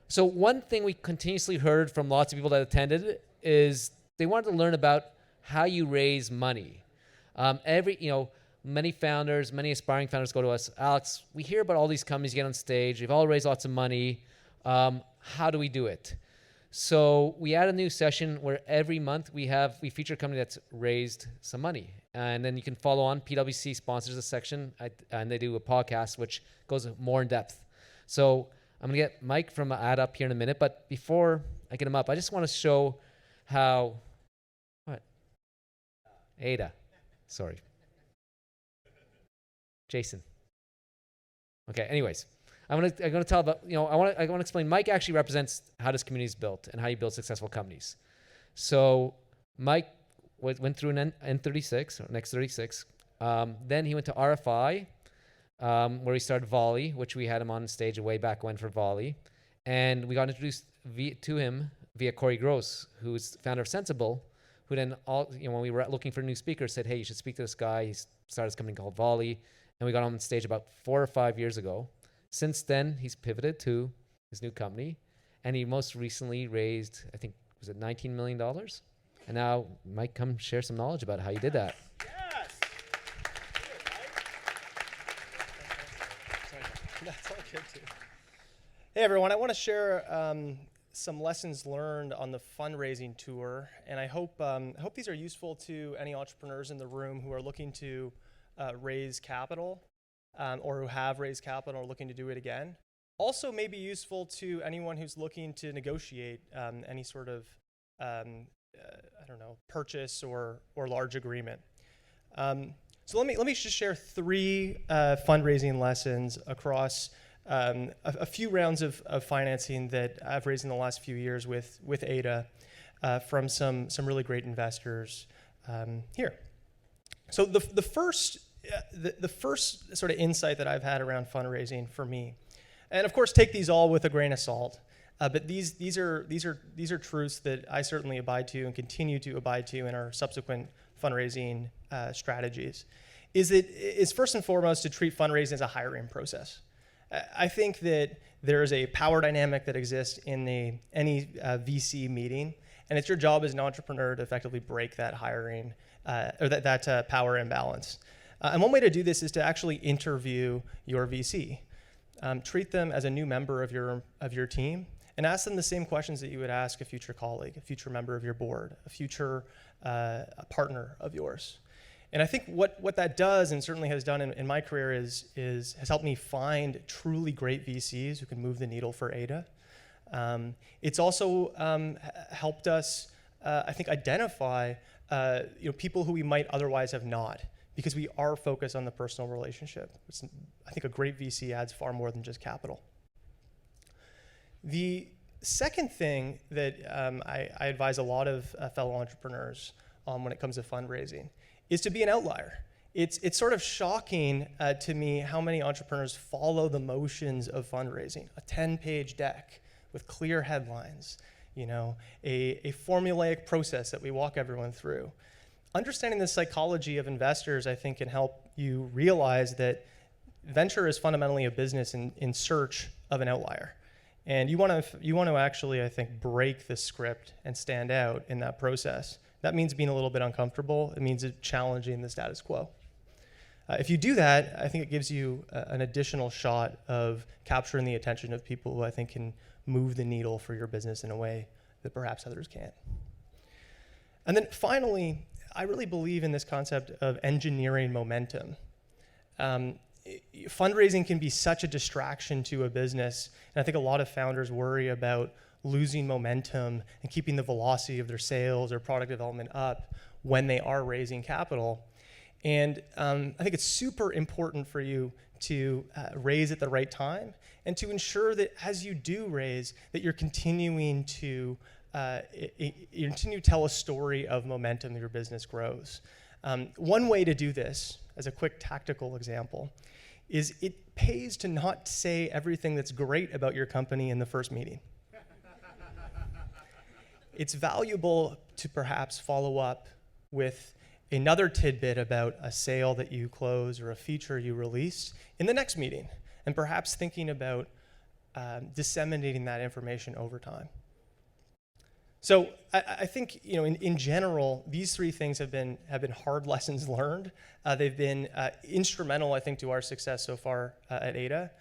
So one thing we continuously heard from lots of people that attended is they wanted to learn about how you raise money. Many founders, many aspiring founders go to us, Alex, we hear about all these companies get on stage. They've all raised lots of money. How do we do it? So we add a new session where every month we feature a company that's raised some money. And then you can follow on. PwC sponsors a section, and they do a podcast which goes more in depth. So I'm going to get Mike from Ad up here in a minute. But before I get him up, I just want to show how... What? Ada. Sorry. Jason. Okay, anyways. I'm gonna tell about, I want to explain. Mike actually represents how this community is built and how you build successful companies. So Mike went through an N36, or Next 36. Then he went to RFI, where he started Volley, which we had him on stage way back when for Volley. And we got introduced to him via Corey Gross, who's founder of Sensible, who then, when we were looking for new speakers, said, hey, you should speak to this guy. He started this company called Volley. And we got him on stage about 4 or 5 years ago. Since then, he's pivoted to his new company, and he most recently raised, I think, was it $19 million? And now Mike, come share some knowledge about how you did that. Yes. Sorry, that's all good too. Hey everyone, I want to share some lessons learned on the fundraising tour, and I hope these are useful to any entrepreneurs in the room who are looking to raise capital. Or who have raised capital or looking to do it again. Also may be useful to anyone who's looking to negotiate any sort of, purchase or large agreement. So let me just share 3 fundraising lessons across a few rounds of financing that I've raised in the last few years with Ada from some really great investors here. So the first sort of insight that I've had around fundraising for me, and of course take these all with a grain of salt, but these are truths that I certainly abide to and continue to abide to in our subsequent fundraising strategies, is first and foremost to treat fundraising as a hiring process. I think that there is a power dynamic that exists in any VC meeting, and it's your job as an entrepreneur to effectively break that hiring or that power imbalance. And one way to do this is to actually interview your VC. Treat them as a new member of your team and ask them the same questions that you would ask a future colleague, a future member of your board, a future partner of yours. And I think what that does, and certainly has done in my career, has helped me find truly great VCs who can move the needle for Ada. It's also helped us, I think, identify people who we might otherwise have not, because we are focused on the personal relationship. I think a great VC adds far more than just capital. The second thing that I advise a lot of fellow entrepreneurs on when it comes to fundraising is to be an outlier. It's sort of shocking to me how many entrepreneurs follow the motions of fundraising. A 10-page deck with clear headlines, a formulaic process that we walk everyone through. Understanding the psychology of investors, I think, can help you realize that venture is fundamentally a business in search of an outlier. And you want to actually, I think, break the script and stand out in that process. That means being a little bit uncomfortable. It means challenging the status quo. If you do that, I think it gives you an additional shot of capturing the attention of people who I think can move the needle for your business in a way that perhaps others can't. And then finally, I really believe in this concept of engineering momentum. Fundraising can be such a distraction to a business, and I think a lot of founders worry about losing momentum and keeping the velocity of their sales or product development up when they are raising capital. And I think it's super important for you to raise at the right time and to ensure that as you do raise, that you're continuing to tell a story of momentum that your business grows. One way to do this, as a quick tactical example, is it pays to not say everything that's great about your company in the first meeting. It's valuable to perhaps follow up with another tidbit about a sale that you close or a feature you release in the next meeting, and perhaps thinking about disseminating that information over time. So I think, you know, in general, these three things have been hard lessons learned. They've been instrumental, I think, to our success so far at Ada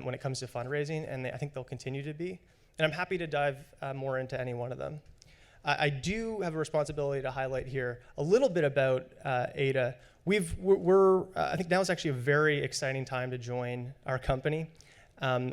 when it comes to fundraising, and I think they'll continue to be. And I'm happy to dive more into any one of them. I do have a responsibility to highlight here a little bit about Ada. I think now is actually a very exciting time to join our company.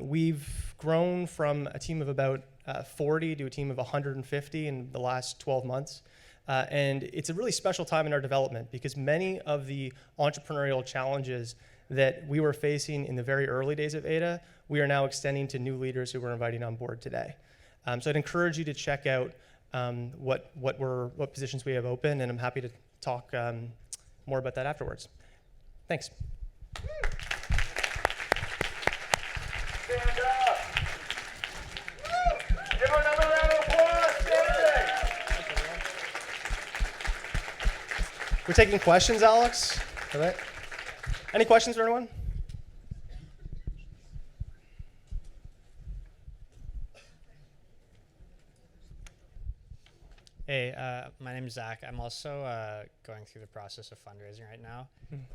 We've grown from a team of about 40 to a team of 150 in the last 12 months. And it's a really special time in our development because many of the entrepreneurial challenges that we were facing in the very early days of Ada, we are now extending to new leaders who we're inviting on board today. So I'd encourage you to check out what positions we have open, and I'm happy to talk more about that afterwards. Thanks. Stand up. Give her another round of applause. Standing. We're taking questions, Alex. All right. Any questions for anyone? Hey, my name is Zach. I'm also going through the process of fundraising right now.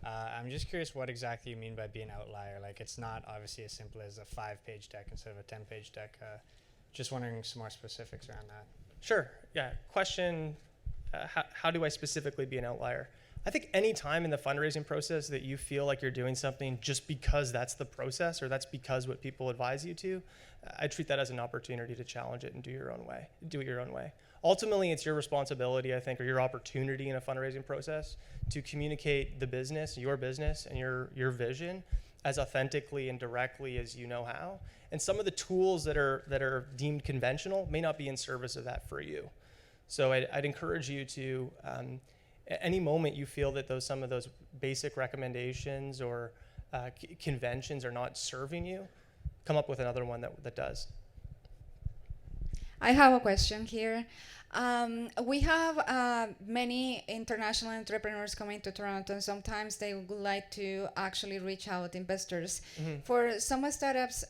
I'm just curious what exactly you mean by being an outlier. Like, it's not obviously as simple as a 5-page deck instead of a 10-page deck. Just wondering some more specifics around that. Sure. Yeah. Question, how do I specifically be an outlier? I think any time in the fundraising process that you feel like you're doing something just because that's the process or that's because what people advise you to, I treat that as an opportunity to challenge it and do it your own way. Ultimately, it's your responsibility, I think, or your opportunity in a fundraising process to communicate the business, and your vision as authentically and directly as you know how. And some of the tools that are deemed conventional may not be in service of that for you. So I'd encourage you to, at any moment you feel that some of those basic recommendations or conventions are not serving you, come up with another one that does. I have a question here. We have many international entrepreneurs coming to Toronto, and sometimes they would like to actually reach out investors. Mm-hmm. For some startups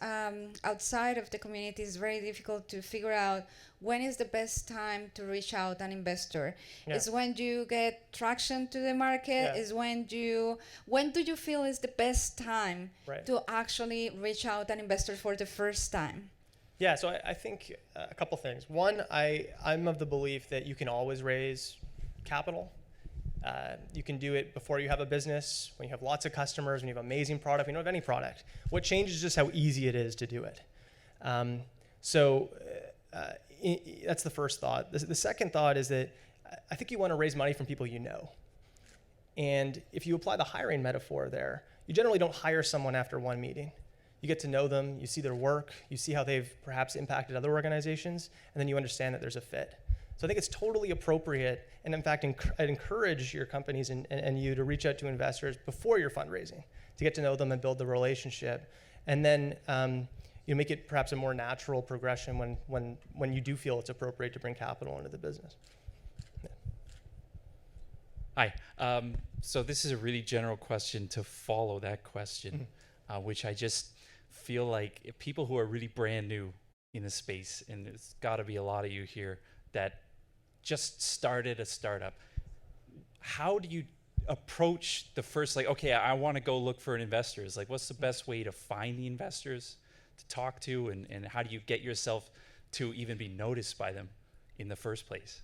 outside of the community, it's very difficult to figure out when is the best time to reach out an investor. Yeah. Is when you get traction to the market? Yeah. Is when do you feel is the best time Right. to actually reach out an investor for the first time? Yeah, so I think a couple things. One, I'm of the belief that you can always raise capital. You can do it before you have a business, when you have lots of customers, when you have amazing product, when you don't have any product. What changes is just how easy it is to do it. That's the first thought. The second thought is that I think you want to raise money from people you know. And if you apply the hiring metaphor there, you generally don't hire someone after one meeting. You get to know them, you see their work, you see how they've perhaps impacted other organizations, and then you understand that there's a fit. So I think it's totally appropriate, and in fact, I'd encourage your companies and you to reach out to investors before you're fundraising, to get to know them and build the relationship. And then you make it perhaps a more natural progression when you do feel it's appropriate to bring capital into the business. Hi. So this is a really general question to follow that question, which I just feel like if people who are really brand new in the space, and there's got to be a lot of you here that just started a startup, how do you approach the first, like, okay, I want to go look for an investor? Is like, what's the best way to find the investors to talk to, and how do you get yourself to even be noticed by them in the first place?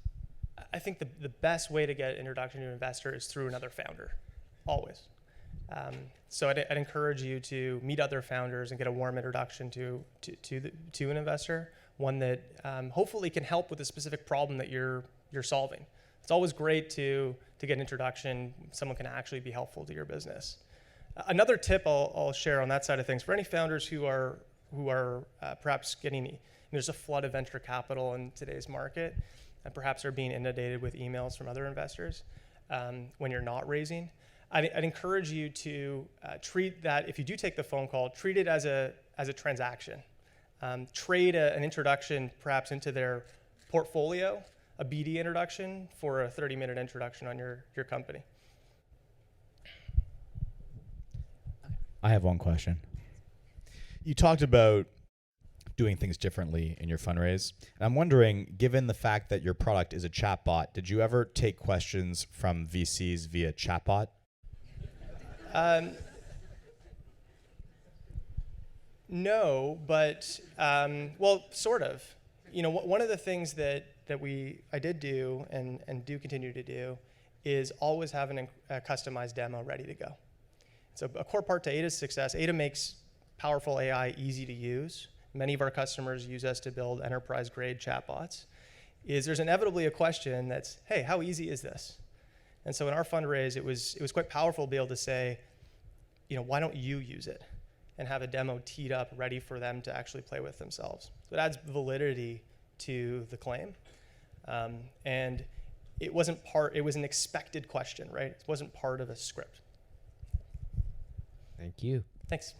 I think the best way to get an introduction to an investor is through another founder, always. So I'd encourage you to meet other founders and get a warm introduction to an investor, one that hopefully can help with a specific problem that you're solving. It's always great to get an introduction. Someone can actually be helpful to your business. Another tip I'll share on that side of things for any founders who are perhaps getting, there's a flood of venture capital in today's market, and perhaps are being inundated with emails from other investors when you're not raising. I'd encourage you to treat that, if you do take the phone call, treat it as a transaction. Trade an introduction perhaps into their portfolio, a BD introduction, for a 30-minute introduction on your company. I have one question. You talked about doing things differently in your fundraise. And I'm wondering, given the fact that your product is a chatbot, did you ever take questions from VCs via chatbot? No, but well, sort of. You know, one of the things that I did do and do continue to do is always have a customized demo ready to go. So a core part to Ada's success, Ada makes powerful AI easy to use. Many of our customers use us to build enterprise-grade chatbots. There's inevitably a question that's, hey, how easy is this? And so in our fundraise, it was quite powerful to be able to say, you know, why don't you use it? And have a demo teed up, ready for them to actually play with themselves. So it adds validity to the claim. And it was an expected question, right? It wasn't part of a script. Thank you. Thanks.